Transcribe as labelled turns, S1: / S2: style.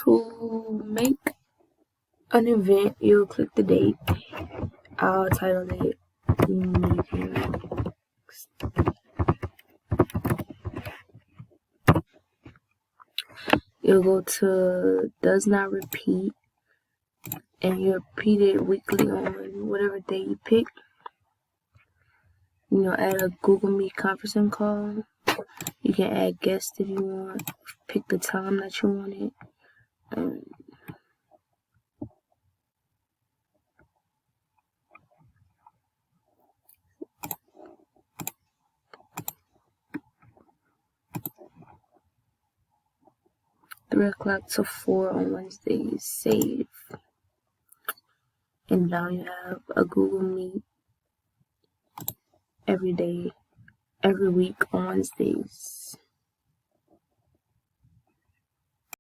S1: To make an event, you'll click the date. I'll title it meeting. You'll go to does not repeat, and you repeat it weekly on whatever day you pick. Add a Google Meet conferencing call. You can add guests if you want. Pick the time that you want it. Three o'clock to 4 on Wednesdays. Save. And now you have a Google Meet every day, every week on Wednesdays.